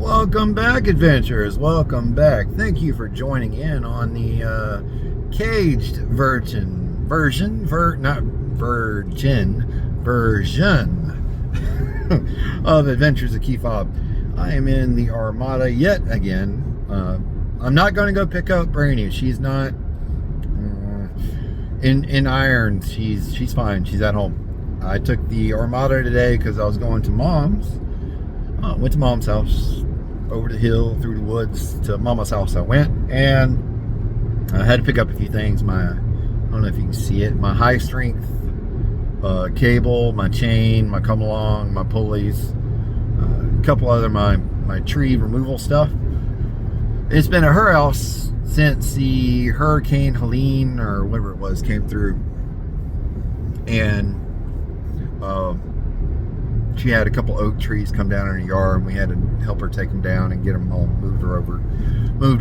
Welcome back, adventurers. Welcome back. Thank you for joining in on the caged version of Adventures of Key Fob. I am in the Armada yet again. I'm not going to go pick up Brainy. She's not in irons. She's fine. She's at home. I took the Armada today because I was going to Mom's. Went to Mom's house, over the hill, through the woods to Mama's house. I went, and I had to pick up a few things. I don't know if you can see it, my high strength cable, my chain, my come along, my pulleys, a couple other my tree removal stuff. It's been at her house since the Hurricane Helene or whatever it was came through, and she had a couple oak trees come down in her yard, and we had to help her take them down and get them all moved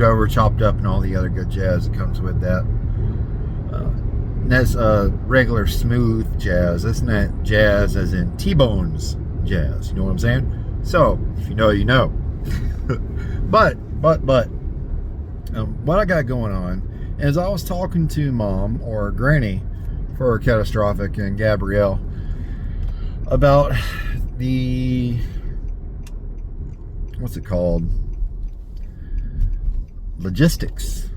over, chopped up, and all the other good jazz that comes with that. And that's regular smooth jazz. That's not jazz as in T-Bones jazz. You know what I'm saying? So, if you know, you know. But, what I got going on is I was talking to Mom, or Granny, for Catastrophic, and Gabrielle, about the, what's it called, logistics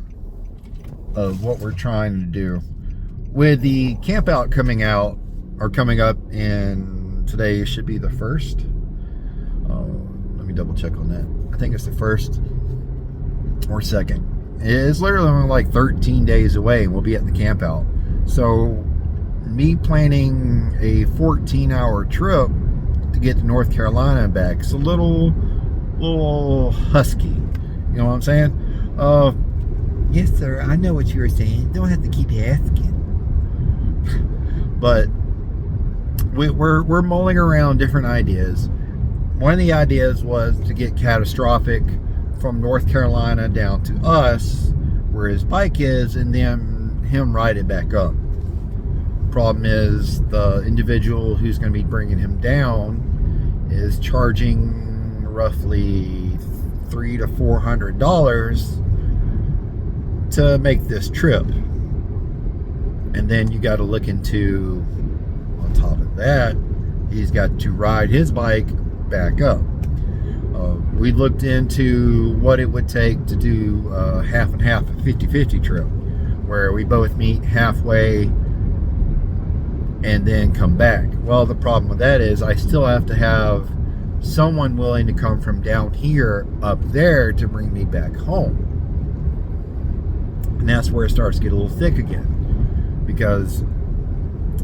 of what we're trying to do with the camp out coming up, and today should be the 1st. Let me double check on that. I think it's the 1st or 2nd. It's literally only like 13 days away, and we'll be at the camp out. So me planning a 14-hour trip to get to North Carolina and back, it's a little husky. You know what I'm saying? Yes, sir. I know what you were saying. Don't have to keep asking. But we're mulling around different ideas. One of the ideas was to get Catastrophic from North Carolina down to us, where his bike is, and then him ride it back up. Problem is, the individual who's going to be bringing him down is charging roughly $300 to $400 to make this trip. And then you got to look into, on top of that, he's got to ride his bike back up. We looked into what it would take to do half and half, a 50-50 trip, where we both meet halfway and then come back. Well, the problem with that is I still have to have someone willing to come from down here up there to bring me back home. And that's where it starts to get a little thick again. Because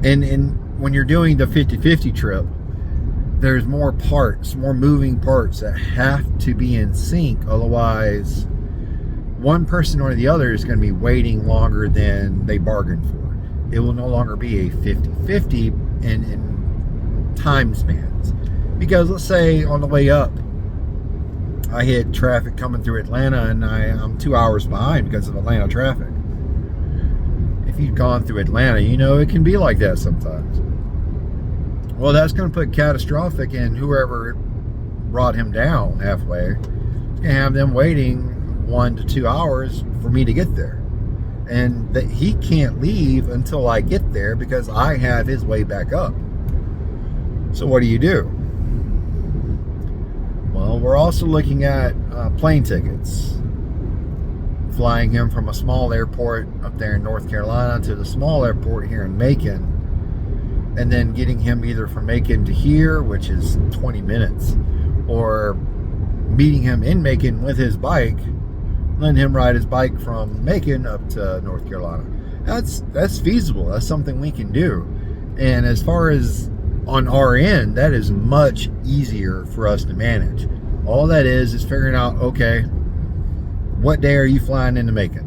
when you're doing the 50-50 trip, there's more parts, more moving parts that have to be in sync. Otherwise, one person or the other is going to be waiting longer than they bargained for. It will no longer be a 50-50 in time spans. Because let's say on the way up, I hit traffic coming through Atlanta, and I'm 2 hours behind because of Atlanta traffic. If you've gone through Atlanta, you know it can be like that sometimes. Well, that's going to put Catastrophic and whoever brought him down halfway, and have them waiting 1 to 2 hours for me to get there. And that he can't leave until I get there because I have his way back up. So what do you do? Well, we're also looking at plane tickets. Flying him from a small airport up there in North Carolina to the small airport here in Macon. And then getting him either from Macon to here, which is 20 minutes. Or meeting him in Macon with his bike. Letting him ride his bike from Macon up to North Carolina. That's feasible. That's something we can do. And as far as on our end, that is much easier for us to manage. All that is figuring out, okay, what day are you flying into Macon?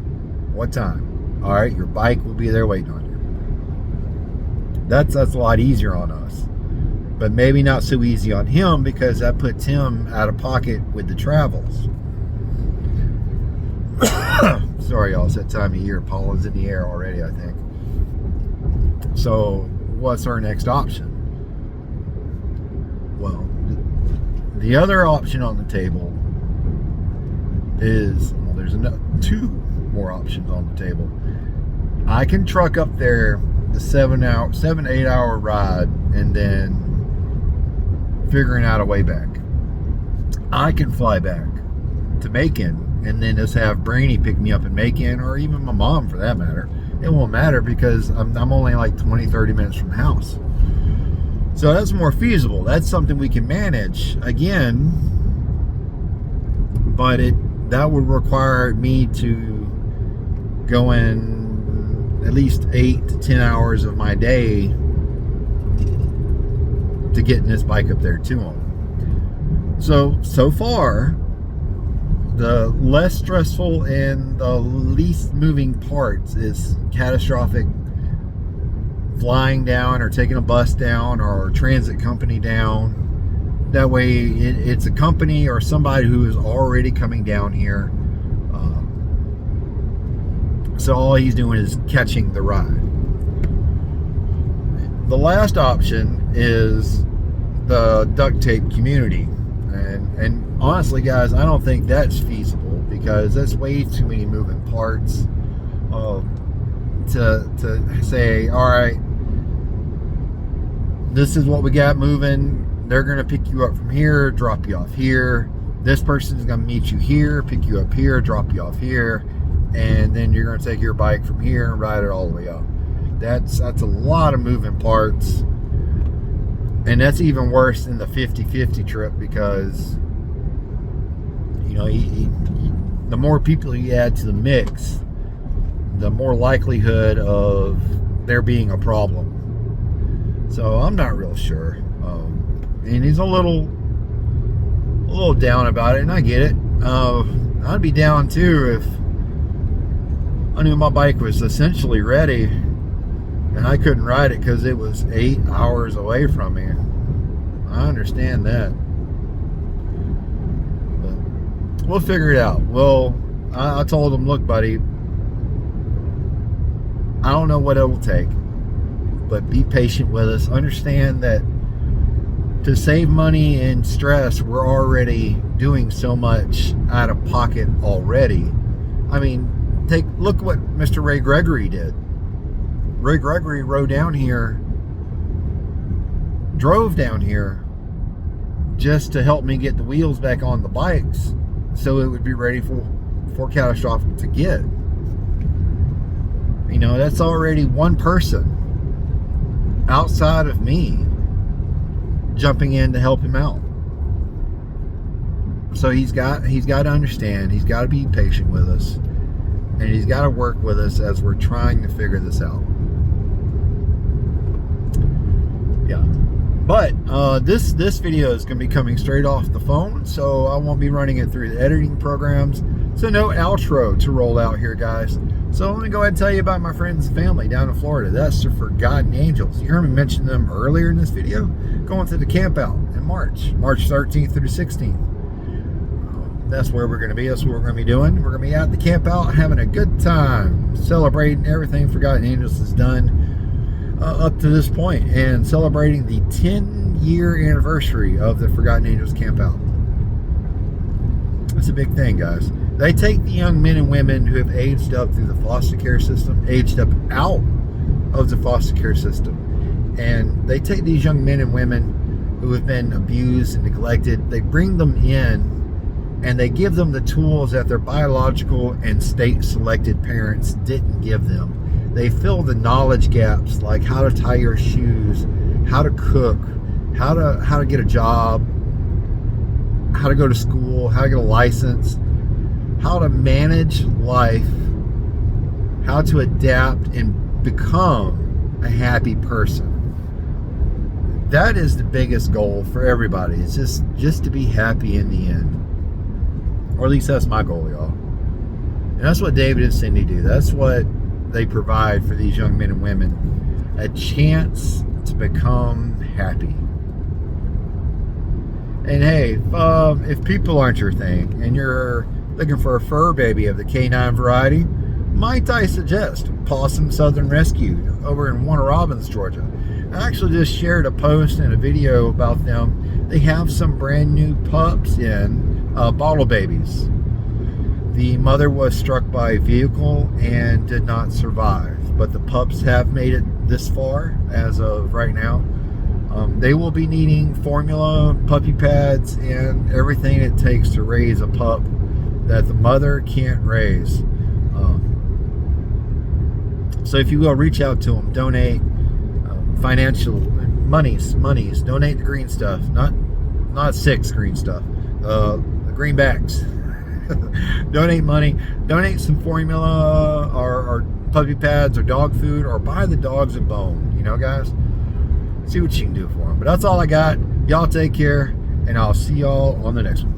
What time? All right, your bike will be there waiting on you. That's a lot easier on us. But maybe not so easy on him, because that puts him out of pocket with the travels. Sorry, y'all, it's that time of year. Pollen's in the air already, I think. So, what's our next option? Well, the other option on the table is, well, there's two more options on the table. I can truck up there the 8 hour ride and then figuring out a way back. I can fly back to Macon and then just have Brainy pick me up in Macon, or even my mom for that matter. It won't matter because I'm only like 20-30 minutes from the house. So that's more feasible. That's something we can manage again, but that would require me to go in at least 8 to 10 hours of my day to getting this bike up there to him. So far, the less stressful and the least moving parts is catastrophic flying down or taking a bus down or a transit company down. That way it's a company or somebody who is already coming down here. So all he's doing is catching the ride. The last option is the duct tape community. And honestly, guys, I don't think that's feasible because that's way too many moving parts to say, all right, this is what we got moving. They're going to pick you up from here, drop you off here. This person's going to meet you here, pick you up here, drop you off here. And then you're going to take your bike from here and ride it all the way up. That's a lot of moving parts. And that's even worse than the 50-50 trip because, you know, the more people you add to the mix, the more likelihood of there being a problem. So I'm not real sure. And he's a little down about it, and I get it. I'd be down too if I knew my bike was essentially ready and I couldn't ride it because it was 8 hours away from me. I understand that. But we'll figure it out. Well, I told him, look, buddy, I don't know what it will take, but be patient with us. Understand that to save money and stress, we're already doing so much out of pocket already. I mean, look what Mr. Ray Gregory did. Ray Gregory drove down here just to help me get the wheels back on the bikes so it would be ready for catastrophic to get. You know, that's already one person outside of me jumping in to help him out. So he's got to understand, he's got to be patient with us, and he's got to work with us as we're trying to figure this out. Yeah. But this video is going to be coming straight off the phone, so I won't be running it through the editing programs. So no outro to roll out here, guys. So let me go ahead and tell you about my friends and family down in Florida. That's the Forgotten Angels. You heard me mention them earlier in this video. Going to the camp out in March 13th through the 16th. That's where we're going to be. That's what we're going to be doing. We're going to be at the camp out having a good time, celebrating everything Forgotten Angels has done up to this point, and celebrating the 10-year anniversary of the Forgotten Angels camp out. It's a big thing, guys. They take the young men and women who have aged up through the foster care system, aged up out of the foster care system, and they take these young men and women who have been abused and neglected, they bring them in and they give them the tools that their biological and state-selected parents didn't give them. They fill the knowledge gaps, like how to tie your shoes, how to cook, how to get a job, how to go to school, how to get a license, how to manage life, how to adapt and become a happy person. That is the biggest goal for everybody. It's just to be happy in the end. Or at least that's my goal, y'all. And that's what David and Cindy do. That's what they provide for these young men and women. A chance to become happy. And hey, if people aren't your thing and you're looking for a fur baby of the canine variety, might I suggest Possum Southern Rescue over in Warner Robins, Georgia. I actually just shared a post and a video about them. They have some brand new pups in, bottle babies. The mother was struck by a vehicle and did not survive, but the pups have made it this far as of right now. They will be needing formula, puppy pads, and everything it takes to raise a pup that the mother can't raise. So if you will, reach out to them, donate financial monies, donate the green stuff, not 6 green stuff, the greenbacks. Donate money, donate some formula or puppy pads or dog food, or buy the dogs a bone, you know, guys. See what you can do for them. But that's all I got. Y'all take care, and I'll see y'all on the next one.